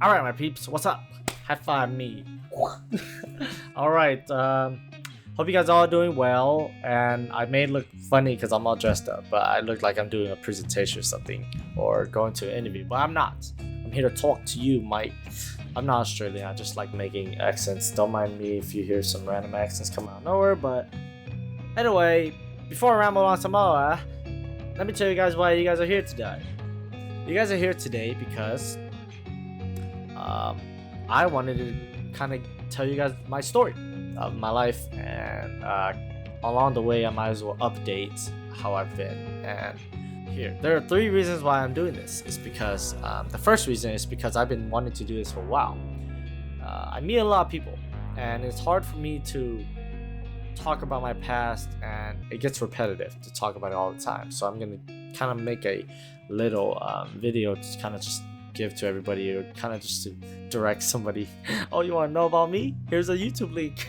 All right, my peeps, what's up? High five me. All right. Hope you guys all doing well. And I may look funny because I'm all dressed up, but I look like I'm doing a presentation or something, or going to an interview. But I'm not. I'm here to talk to you, Mike. I'm not Australian. I just like making accents. Don't mind me if you hear some random accents come out of nowhere. But anyway, before I ramble on some more, let me tell you guys why you guys are here today. You guys are here today because I wanted to kind of tell you guys my story of my life, and along the way, I might as well update how I've been. And here, there are three reasons why I'm doing this. It's because the first reason is because I've been wanting to do this for a while. I meet a lot of people, and it's hard for me to talk about my past, and it gets repetitive to talk about it all the time. So I'm gonna kind of make a little video to kind of just give to everybody, or kind of just to direct somebody. Oh, you want to know about me? Here's a YouTube link.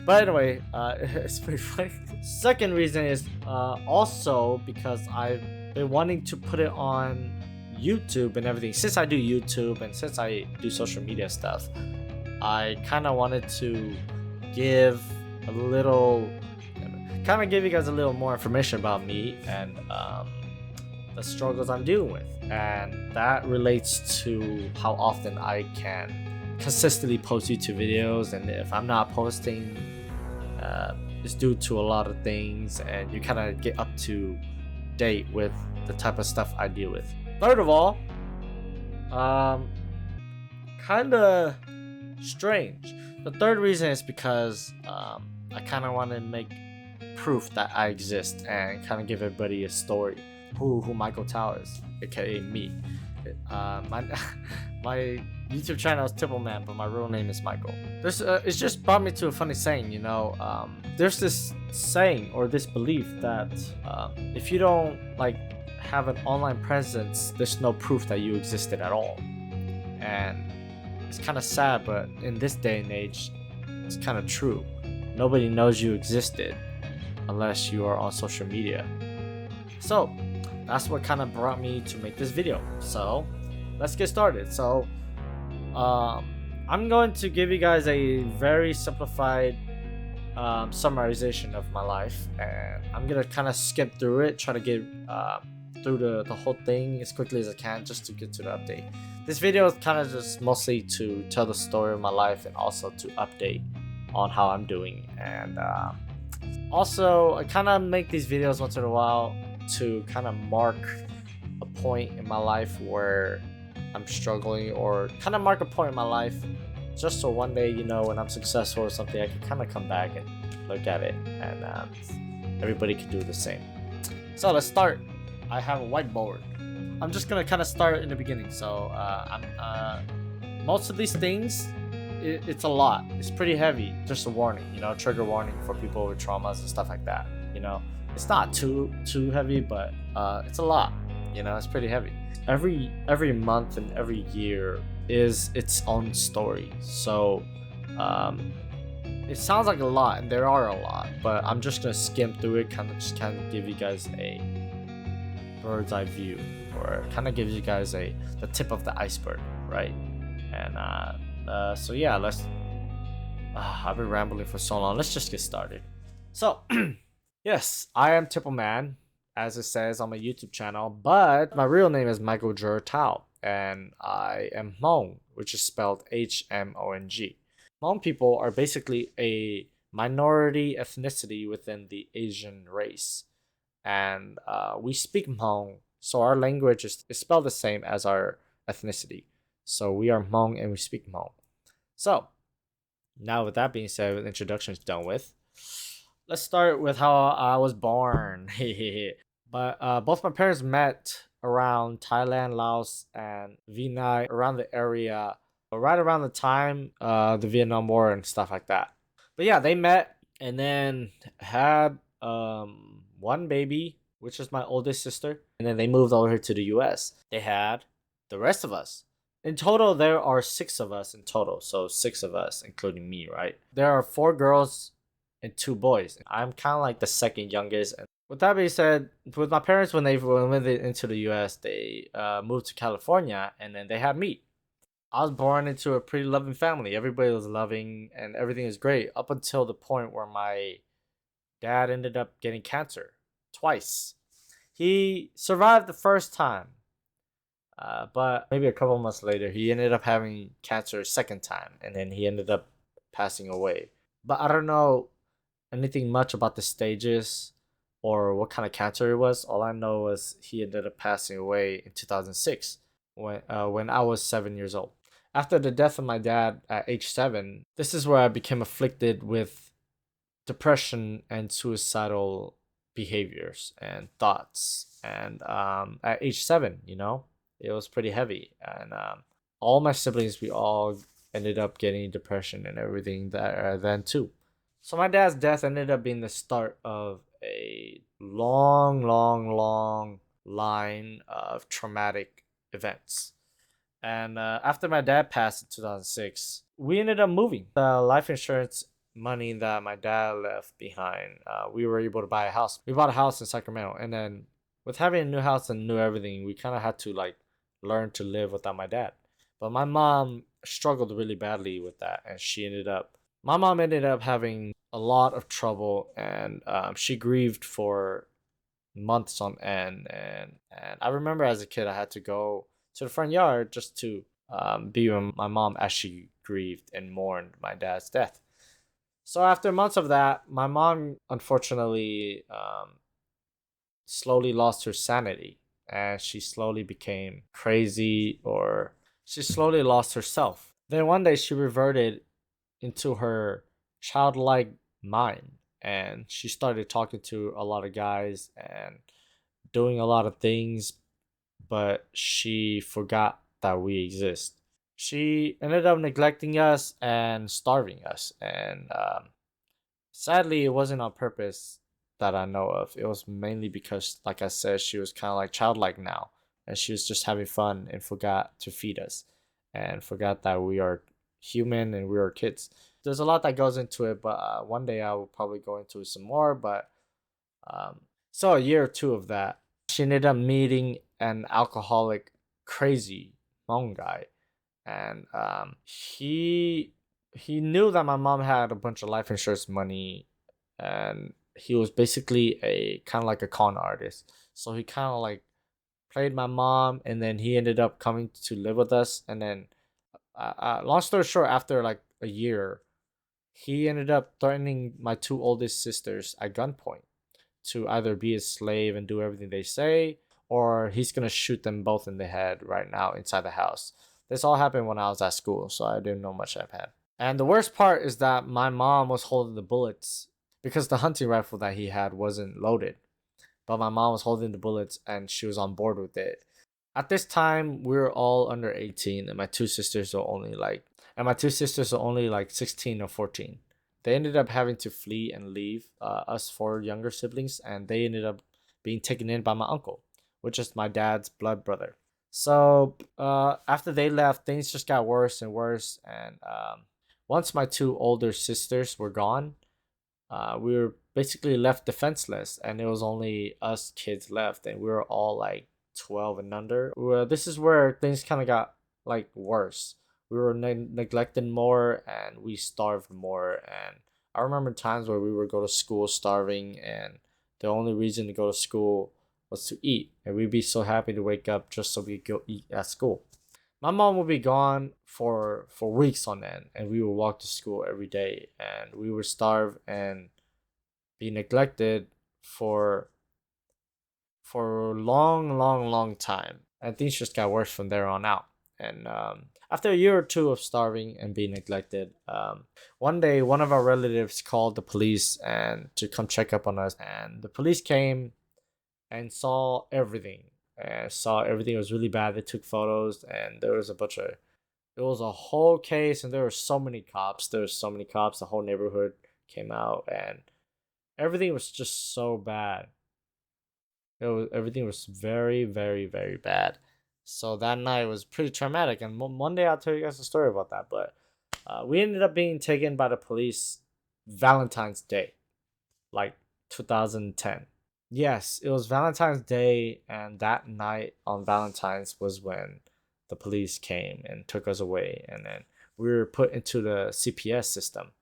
But anyway, it's pretty funny. Second reason is also because I've been wanting to put it on YouTube and everything. Since I do YouTube and since I do social media stuff, I kind of wanted to give a little, kind of give you guys a little more information about me and the struggles I'm dealing with, and that relates to how often I can consistently post YouTube videos. And if I'm not posting, it's due to a lot of things, and you kind of get up to date with the type of stuff I deal with. Third of all, kind of strange. The third reason is because I kind of want to make proof that I exist and kind of give everybody a story who Michael Thao is, aka me. My my YouTube channel is Tipple Man, but my real name is Michael. This it's just brought me to a funny saying. There's this saying or this belief that if you don't have an online presence, there's no proof that you existed at all. And it's kind of sad, but in this day and age, it's kind of true. Nobody knows you existed unless you are on social media. So that's what kind of brought me to make this video. So let's get started. So I'm going to give you guys a very simplified summarization of my life, and I'm gonna kind of skip through it, try to get through the whole thing as quickly as I can just to get to the update. This video is kind of just mostly to tell the story of my life and also to update on how I'm doing. And also I kind of make these videos once in a while to kind of mark a point in my life where I'm struggling, or kind of mark a point in my life just so one day, when I'm successful or something, I can kind of come back and look at it, and everybody can do the same. So let's start. I have a whiteboard. I'm just gonna kind of start in the beginning. So most of these things, it's a lot. It's pretty heavy. Just a warning, trigger warning for people with traumas and stuff like that. It's not too heavy, but it's a lot. It's pretty heavy. Every month and every year is its own story. So it sounds like a lot, and there are a lot, but I'm just gonna skim through it, kind of give you guys a bird's eye view, or kind of gives you guys the tip of the iceberg, right? And so yeah, let's. I've been rambling for so long. Let's just get started. So. Yes, I am Tipple Man, as it says on my YouTube channel, but my real name is Michael Thao, and I am Hmong, which is spelled Hmong. Hmong people are basically a minority ethnicity within the Asian race, and we speak Hmong, so our language is spelled the same as our ethnicity. So we are Hmong and we speak Hmong. So, now with that being said, with introductions done with, let's start with how I was born. But both my parents met around Thailand, Laos, and Vietnam, around the area, right around the time the Vietnam War and stuff like that. But yeah, they met and then had one baby, which is my oldest sister, and then they moved over here to the US. They had the rest of us. In total, there are 6 of us in total, so 6 of us, including me, right? There are 4 girls and 2 boys. I'm kind of like the second youngest. And with that being said, with my parents, when they went into the US, they moved to California, and then they had me. I was born into a pretty loving family. Everybody was loving and everything is great up until the point where my dad ended up getting cancer twice. He survived the first time, but maybe a couple months later, he ended up having cancer a second time, and then he ended up passing away. But I don't know anything much about the stages or what kind of cancer it was. All I know was he ended up passing away in 2006 when I was 7 years old. After the death of my dad at age 7, this is where I became afflicted with depression and suicidal behaviors and thoughts. And at age 7, it was pretty heavy. And all my siblings, we all ended up getting depression and everything that then too. So my dad's death ended up being the start of a long, long, long line of traumatic events. And after my dad passed in 2006, we ended up moving. The life insurance money that my dad left behind, we were able to buy a house. We bought a house in Sacramento. And then with having a new house and new everything, we kind of had to like learn to live without my dad. But my mom struggled really badly with that. And my mom ended up having a lot of trouble, and she grieved for months on end. And I remember as a kid, I had to go to the front yard just to be with my mom as she grieved and mourned my dad's death. So after months of that, my mom unfortunately slowly lost her sanity, and she slowly became crazy, or she slowly lost herself. Then one day she reverted into her childlike mind, and she started talking to a lot of guys and doing a lot of things, but she forgot that we exist. She ended up neglecting us and starving us, and sadly, it wasn't on purpose that I know of. It was mainly because, like I said, she was kind of like childlike now, and she was just having fun and forgot to feed us, and forgot that we are human and we are kids. There's a lot that goes into it, but one day I will probably go into some more. But um, so a year or two of that, she ended up meeting an alcoholic, crazy Hmong guy, and he knew that my mom had a bunch of life insurance money, and he was basically a kind of like a con artist. So he kind of like played my mom, and then he ended up coming to live with us. And then, long story short, after like a year, he ended up threatening my two oldest sisters at gunpoint to either be a slave and do everything they say, or he's gonna shoot them both in the head right now inside the house. This all happened when I was at school, so I didn't know much I've had. And the worst part is that my mom was holding the bullets because the hunting rifle that he had wasn't loaded. But my mom was holding the bullets and she was on board with it. At this time, we were all under 18, and my two sisters were only like 16 or 14. They ended up having to flee and leave us four younger siblings, and they ended up being taken in by my uncle, which is my dad's blood brother. So after they left, things just got worse and worse. And once my two older sisters were gone, we were basically left defenseless, and it was only us kids left, and we were all like 12 and under. This is where things kind of got like worse. We were neglected more, and we starved more. And I remember times where we would go to school starving, and the only reason to go to school was to eat, and we'd be so happy to wake up just so we could go eat at school. My mom would be gone for weeks on end, and we would walk to school every day, and we would starve and be neglected for for a long, long, long time. And things just got worse from there on out. And after a year or two of starving and being neglected, one day one of our relatives called the police and to come check up on us. And the police came and saw everything. And saw everything was really bad. They took photos, and there was a bunch of it was a whole case, and there were so many cops. There were so many cops. The whole neighborhood came out, and everything was just so bad. Everything was very, very, very bad. So that night was pretty traumatic. And one day I'll tell you guys a story about that. But we ended up being taken by the police Valentine's Day, like 2010. Yes, it was Valentine's Day, and that night on Valentine's was when the police came and took us away, and then we were put into the CPS system.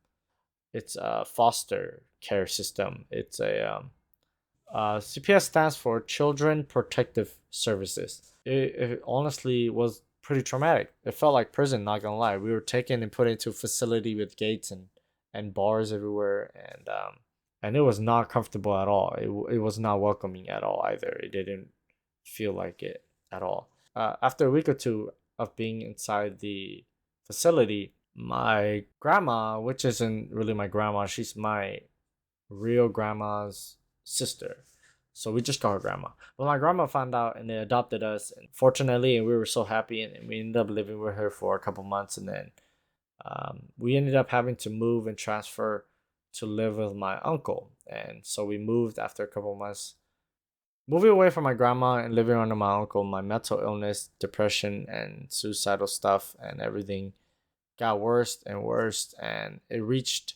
It's a foster care system. It's a CPS stands for Children Protective Services. It honestly was pretty traumatic. It felt like prison, not gonna lie. We were taken and put into a facility with gates and bars everywhere, and it was not comfortable at all. It was not welcoming at all either. It didn't feel like it at all. After a week or two of being inside the facility, my grandma, which isn't really my grandma, she's my real grandma's sister. So we just call her grandma. Well, my grandma found out and they adopted us. And fortunately, and we were so happy, and we ended up living with her for a couple months. And then we ended up having to move and transfer to live with my uncle. And so we moved after a couple months. Moving away from my grandma and living under my uncle, my mental illness, depression, and suicidal stuff and everything got worse and worse. And it reached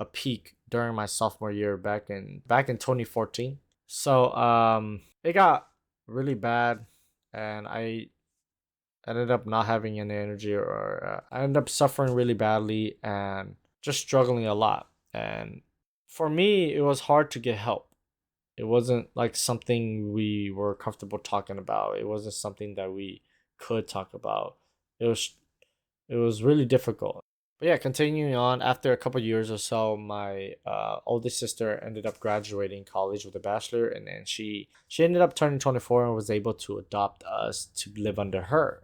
a peak during my sophomore year back in 2014. So it got really bad, and I ended up not having any energy, or I ended up suffering really badly and just struggling a lot. And for me, it was hard to get help. It wasn't like something we were comfortable talking about. It wasn't something that we could talk about. It was it was really difficult. But yeah, continuing on, after a couple years or so, my oldest sister ended up graduating college with a bachelor, and then she ended up turning 24 and was able to adopt us to live under her.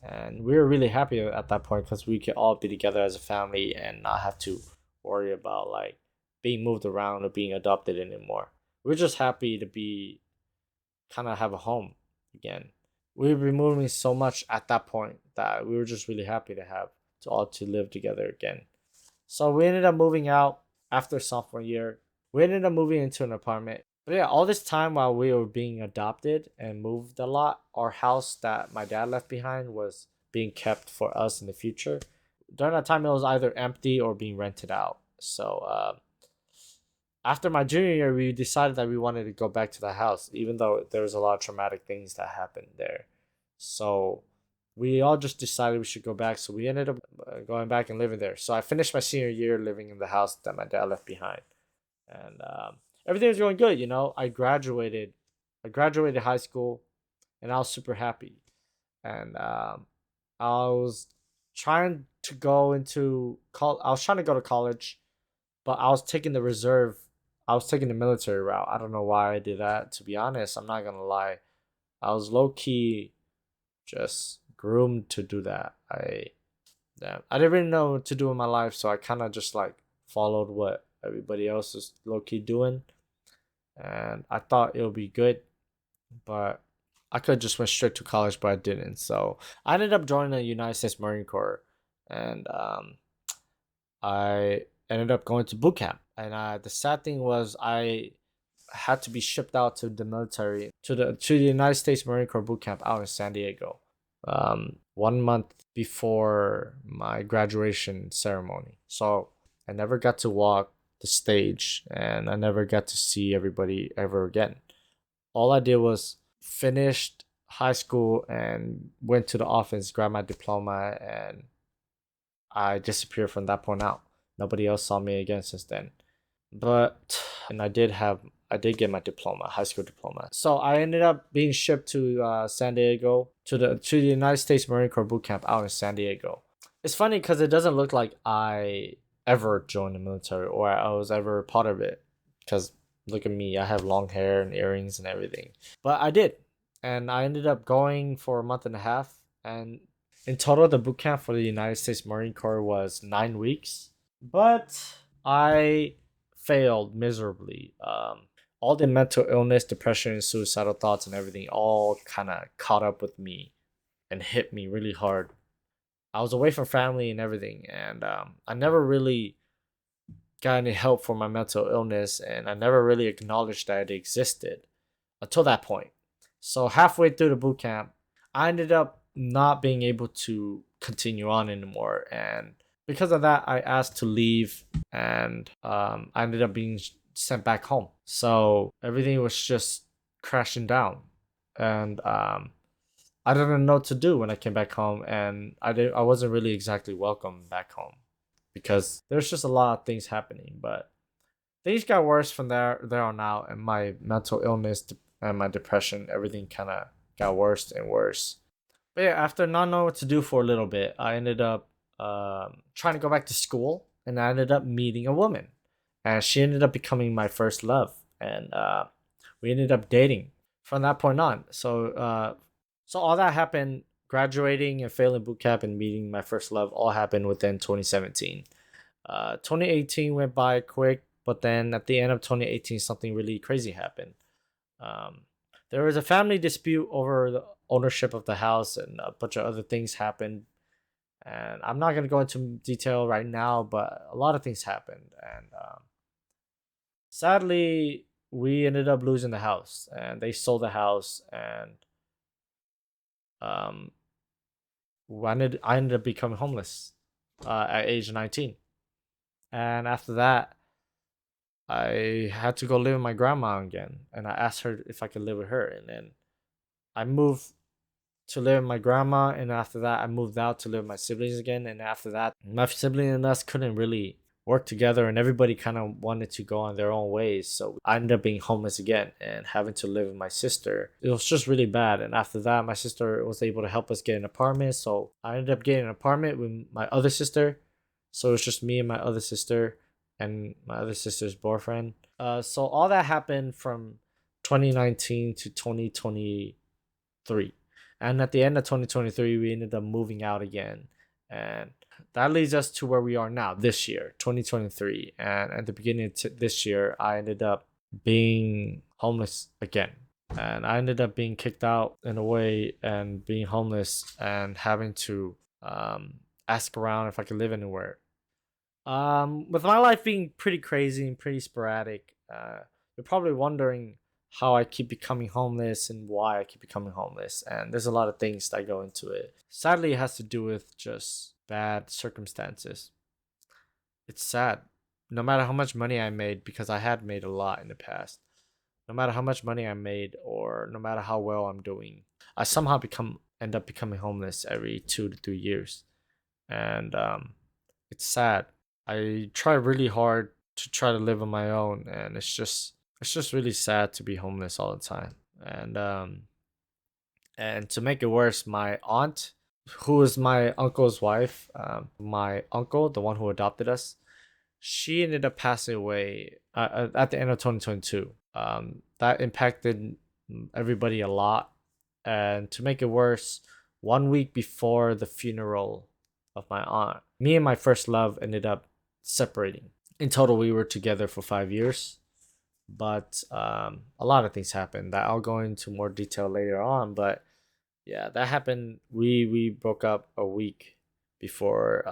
And we were really happy at that point because we could all be together as a family and not have to worry about like being moved around or being adopted anymore. We're just happy to be kind of have a home again. We were moving so much at that point that we were just really happy to have to all to live together again. So we ended up moving out after sophomore year. We ended up moving into an apartment. But yeah, all this time while we were being adopted and moved a lot, our house that my dad left behind was being kept for us in the future. During that time, it was either empty or being rented out. So after my junior year, we decided that we wanted to go back to the house, even though there was a lot of traumatic things that happened there. So we all just decided we should go back. So we ended up going back and living there. So I finished my senior year living in the house that my dad left behind, and everything was going good. I graduated high school, and I was super happy. And I was trying to go into I was trying to go to college, but I was taking the reserve. I was taking the military route. I don't know why I did that. To be honest, I'm not gonna lie. I was low key just groomed to do that. I didn't really know what to do in my life, so I kind of just like followed what everybody else is low key doing, and I thought it would be good, but I could just went straight to college, but I didn't. So I ended up joining the United States Marine Corps, and I ended up going to boot camp. And the sad thing was I had to be shipped out to the military to the United States Marine Corps boot camp out in San Diego, 1 month before my graduation ceremony. So I never got to walk the stage, and I never got to see everybody ever again. All I did was finished high school and went to the office, grabbed my diploma, and I disappeared from that point out. Nobody else saw me again since then. But and I did get my diploma, high school diploma. So I ended up being shipped to San Diego to the United States Marine Corps boot camp out in San Diego. It's funny because it doesn't look like I ever joined the military or I was ever part of it. Because look at me, I have long hair and earrings and everything. But I did, and I ended up going for a month and a half. And in total, the boot camp for the United States Marine Corps was 9 weeks. But I failed miserably. All the mental illness, depression, and suicidal thoughts and everything all kind of caught up with me and hit me really hard. I was away from family and everything, and I never really got any help for my mental illness, and I never really acknowledged that it existed until that point. So halfway through the boot camp, I ended up not being able to continue on anymore, and because of that, I asked to leave, and I ended up being sent back home. So everything was just crashing down, and I didn't know what to do when I came back home, and I wasn't really exactly welcome back home because there's just a lot of things happening. But things got worse from there on out, and my mental illness and my depression, everything kind of got worse and worse. But yeah, after not knowing what to do for a little bit, I ended up trying to go back to school, and I ended up meeting a woman, and she ended up becoming my first love, and we ended up dating from that point on. So all that happened, graduating and failing boot camp and meeting my first love, all happened within 2017. 2018 went by quick, but then at the end of 2018, something really crazy happened. Um, there was a family dispute over the ownership of the house, and a bunch of other things happened. And I'm not gonna go into detail right now, but a lot of things happened, and sadly, we ended up losing the house, and they sold the house, and um, I ended up becoming homeless at age 19. And after that, I had to go live with my grandma again, and I asked her if I could live with her, and then I moved to live with my grandma, and after that I moved out to live with my siblings again, and after that my sibling and us couldn't really work together, and everybody kind of wanted to go on their own ways, so I ended up being homeless again and having to live with my sister. It was just really bad, and after that my sister was able to help us get an apartment, so I ended up getting an apartment with my other sister. So it was just me and my other sister and my other sister's boyfriend. So all that happened from 2019 to 2023. And at the end of 2023, we ended up moving out again. And that leads us to where we are now, this year, 2023. And at the beginning of this year, I ended up being homeless again. And I ended up being kicked out in a way and being homeless and having to ask around if I could live anywhere. With my life being pretty crazy and pretty sporadic, you're probably wondering how I keep becoming homeless and why I keep becoming homeless. And there's a lot of things that go into it. Sadly, it has to do with just bad circumstances. It's sad. No matter how much money I made, because I had made a lot in the past, no matter how much money I made or no matter how well I'm doing, I somehow end up becoming homeless every 2 to 3 years. And it's sad. I try really hard to try to live on my own, and it's just really sad to be homeless all the time. And to make it worse, my aunt, who is my uncle's wife, my uncle, the one who adopted us, she ended up passing away at the end of 2022. That impacted everybody a lot. And to make it worse, 1 week before the funeral of my aunt, me and my first love ended up separating. In total, we were together for 5 years, but a lot of things happened that I'll go into more detail later on. But yeah, that happened. We broke up a week before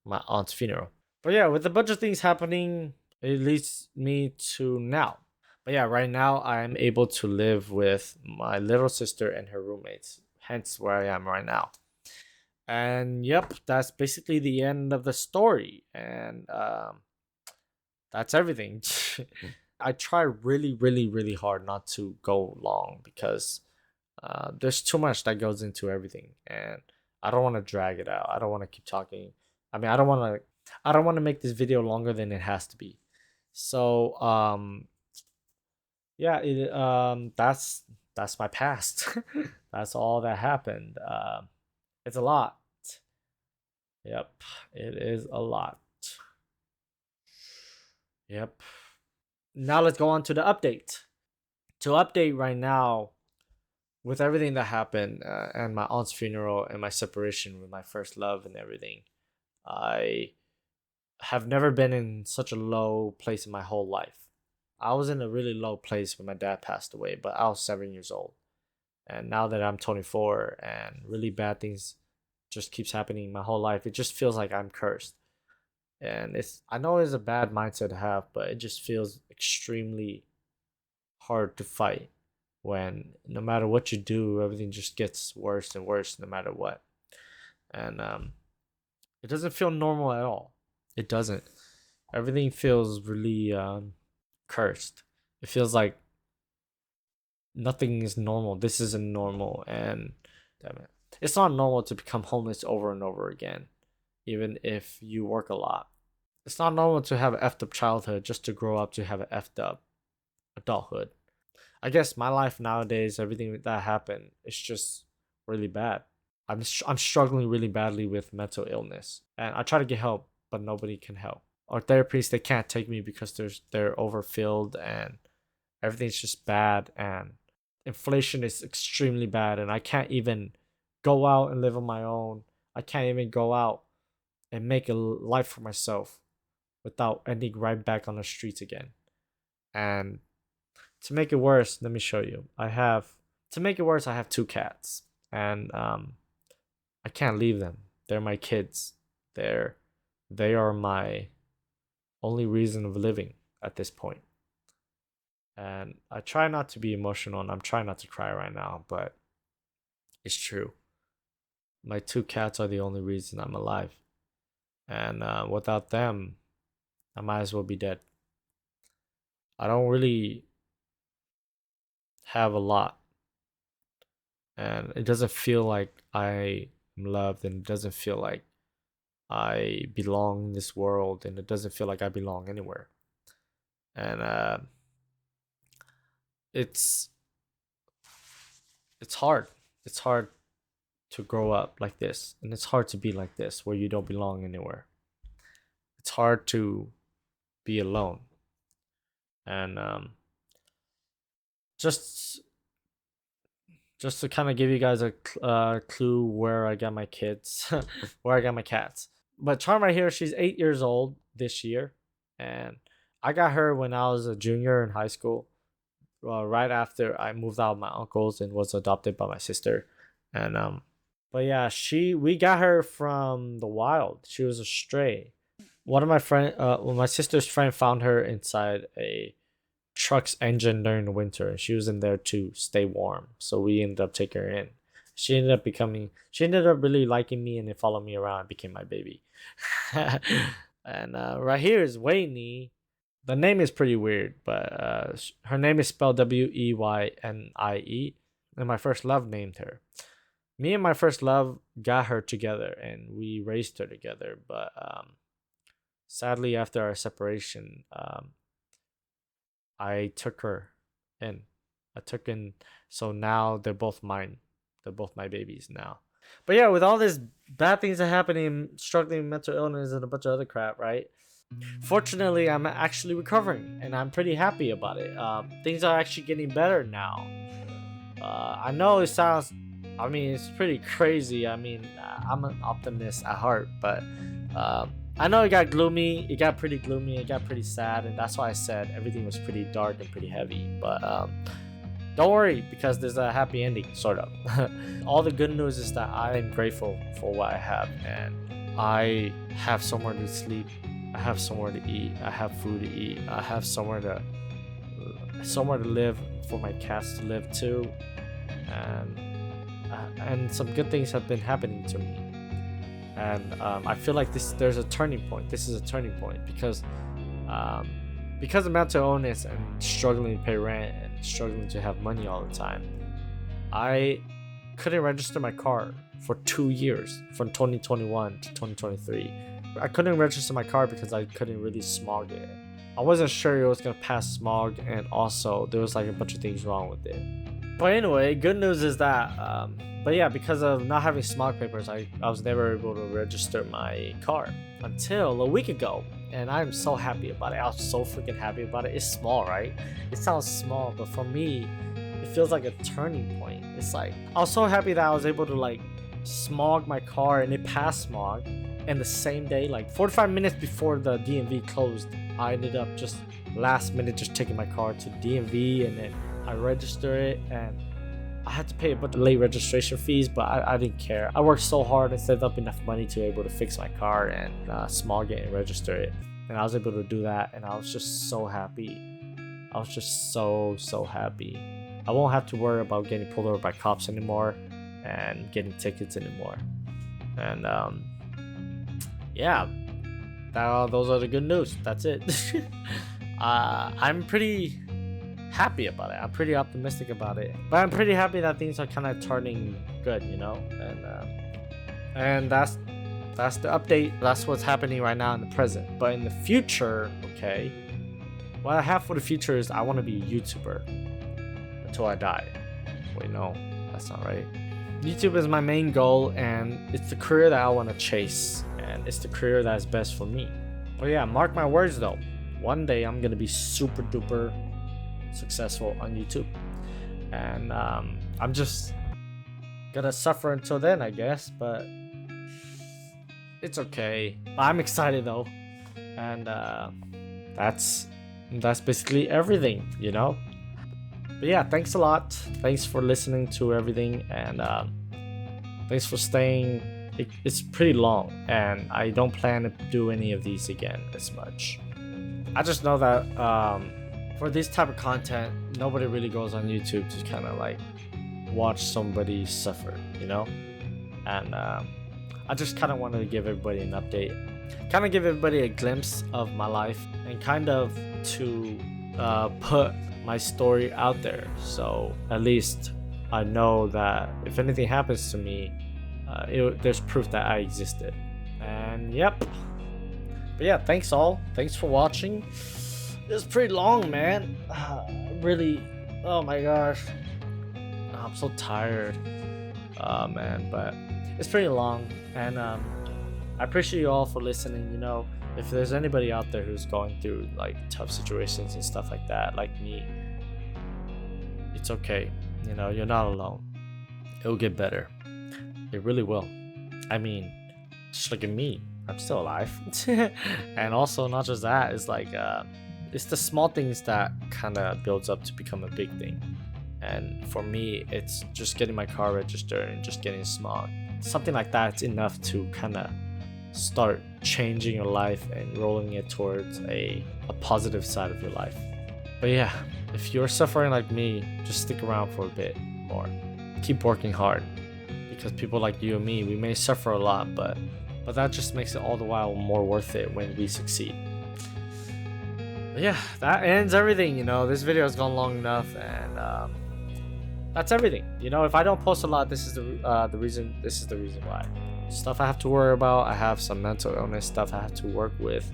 my aunt's funeral. But yeah, with a bunch of things happening, it leads me to now. But yeah, right now I am able to live with my little sister and her roommates, hence where I am right now. And yep, that's basically the end of the story. And that's everything. I try really, really, really hard not to go long because there's too much that goes into everything, and I don't want to drag it out. I don't want to keep talking. I mean, I don't want to make this video longer than it has to be. So yeah, that's my past. That's all that happened. It's a lot. Yep, it is a lot. Yep. Now let's go on to the update. To update right now, with everything that happened and my aunt's funeral and my separation with my first love and everything, I have never been in such a low place in my whole life. I was in a really low place when my dad passed away, but I was 7 years old. And now that I'm 24 and really bad things just keeps happening my whole life, it just feels like I'm cursed. And I know it's a bad mindset to have, but it just feels extremely hard to fight when no matter what you do, everything just gets worse and worse no matter what. And it doesn't feel normal at all. It doesn't. Everything feels really cursed. It feels like nothing is normal. This isn't normal, and damn it, it's not normal to become homeless over and over again, even if you work a lot. It's not normal to have an effed up childhood just to grow up to have an effed up adulthood. I guess my life nowadays, everything that happened, is just really bad. I'm struggling really badly with mental illness, and I try to get help, but nobody can help. Our therapists, they can't take me because they're overfilled, and everything's just bad, and inflation is extremely bad, and I can't even go out and live on my own. I can't even go out and make a life for myself without ending right back on the streets again. And to make it worse, let me show you. To make it worse, I have two cats, and I can't leave them. They're my kids. They are my only reason of living at this point. And I try not to be emotional, and I'm trying not to cry right now, but it's true. My two cats are the only reason I'm alive. And without them, I might as well be dead. I don't really have a lot, and it doesn't feel like I am loved, and it doesn't feel like I belong in this world, and it doesn't feel like I belong anywhere. And it's it's hard. It's hard to grow up like this, and it's hard to be like this where you don't belong anywhere. It's hard to be alone, and just just to kind of give you guys a clue where I got my kids, where I got my cats. But Charm right here, she's 8 years old this year, and I got her when I was a junior in high school, right after I moved out of my uncle's and was adopted by my sister. And but yeah, we got her from the wild. She was a stray. One of my my sister's friend found her inside a truck's engine during the winter, and she was in there to stay warm. So we ended up taking her in. She ended up really liking me, and it followed me around and became my baby. And right here is Wayne. The name is pretty weird, but her name is spelled Weynie, and my first love named her. Me and my first love got her together, and we raised her together. But sadly, after our separation, I took her in. So now they're both mine. They're both my babies now. But yeah, with all this bad things that happening, struggling with mental illness and a bunch of other crap, right? Fortunately, I'm actually recovering, and I'm pretty happy about it. Things are actually getting better now. I know it sounds, I mean, it's pretty crazy. I mean, I'm an optimist at heart, but I know it got gloomy. It got pretty gloomy. It got pretty sad, and that's why I said everything was pretty dark and pretty heavy. But don't worry, because there's a happy ending, sort of. All the good news is that I am grateful for what I have, and I have somewhere to sleep. I have somewhere to eat. I have food to eat. I have somewhere to live, for my cats to live too, and some good things have been happening to me. And I feel like there's a turning point. This is a turning point because of mental illness and struggling to pay rent and struggling to have money all the time. I couldn't register my car for 2 years, from 2021 to 2023. I couldn't register my car because I couldn't really smog it. I wasn't sure it was gonna pass smog, and also there was like a bunch of things wrong with it. But anyway, good news is that but yeah, because of not having smog papers, I was never able to register my car until a week ago, and I'm so happy about it. I was so freaking happy about it. It's small, right? It sounds small, but for me, it feels like a turning point. It's like I was so happy that I was able to like smog my car, and it passed smog. And the same day, like 45 minutes before the DMV closed, I ended up just last minute just taking my car to DMV, and then I registered it, and I had to pay a bunch of late registration fees, but I didn't care. I worked so hard and saved up enough money to be able to fix my car and smog it and register it. And I was able to do that, and I was just so happy. I was just so happy. I won't have to worry about getting pulled over by cops anymore and getting tickets anymore. And yeah, those are the good news. That's it. I'm pretty happy about it. I'm pretty optimistic about it. But I'm pretty happy that things are kind of turning good, you know? And that's the update. That's what's happening right now in the present. But in the future, okay, what I have for the future is I want to be a YouTuber until I die. Wait, no, that's not right. YouTube is my main goal, and it's the career that I want to chase, and it's the career that is best for me. But yeah, mark my words though. One day I'm gonna be super duper successful on YouTube, and I'm just gonna suffer until then, I guess. But it's okay. I'm excited though, and that's basically everything, you know. But yeah, thanks a lot. Thanks for listening to everything, and thanks for staying. It's pretty long, and I don't plan to do any of these again as much. I just know that for this type of content, nobody really goes on YouTube to kind of like watch somebody suffer, you know. And I just kind of wanted to give everybody an update, kind of give everybody a glimpse of my life, and kind of to put my story out there, so at least I know that if anything happens to me, there's proof that I existed. And yep. But yeah, thanks all. Thanks for watching. It's pretty long, man. Really. Oh my gosh. I'm so tired. Man, but it's pretty long, and I appreciate you all for listening. You know, if there's anybody out there who's going through like tough situations and stuff like that, like me, it's okay. You know, you're not alone. It'll get better. It really will. I mean, just look at me. I'm still alive. And also, not just that, it's like it's the small things that kind of builds up to become a big thing. And for me, it's just getting my car registered and just getting smog. Something like that's enough to kind of start changing your life and rolling it towards a positive side of your life. But yeah, if you're suffering like me, just stick around for a bit more. Keep working hard, because people like you and me, we may suffer a lot, but that just makes it all the while more worth it when we succeed. But yeah, that ends everything. You know, this video has gone long enough, and that's everything. You know, if I don't post a lot, this is the reason. This is the reason why. Stuff I have to worry about. I have some mental illness stuff I have to work with.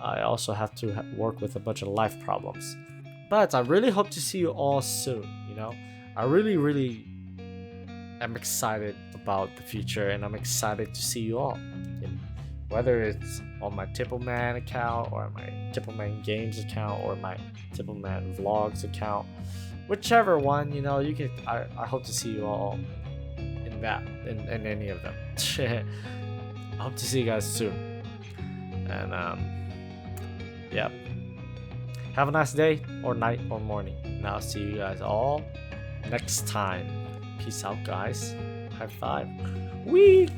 I also have to work with a bunch of life problems. But I really hope to see you all soon. You know, I really am excited about the future, and I'm excited to see you all. You know, whether it's on my Tippleman account, or my Tippleman Games account, or my Tippleman Vlogs account, whichever one, you know, you can. I hope to see you all in that, in any of them. I hope to see you guys soon. And yeah, have a nice day, or night, or morning, and I'll see you guys all next time. Peace out, guys. High five. Wee.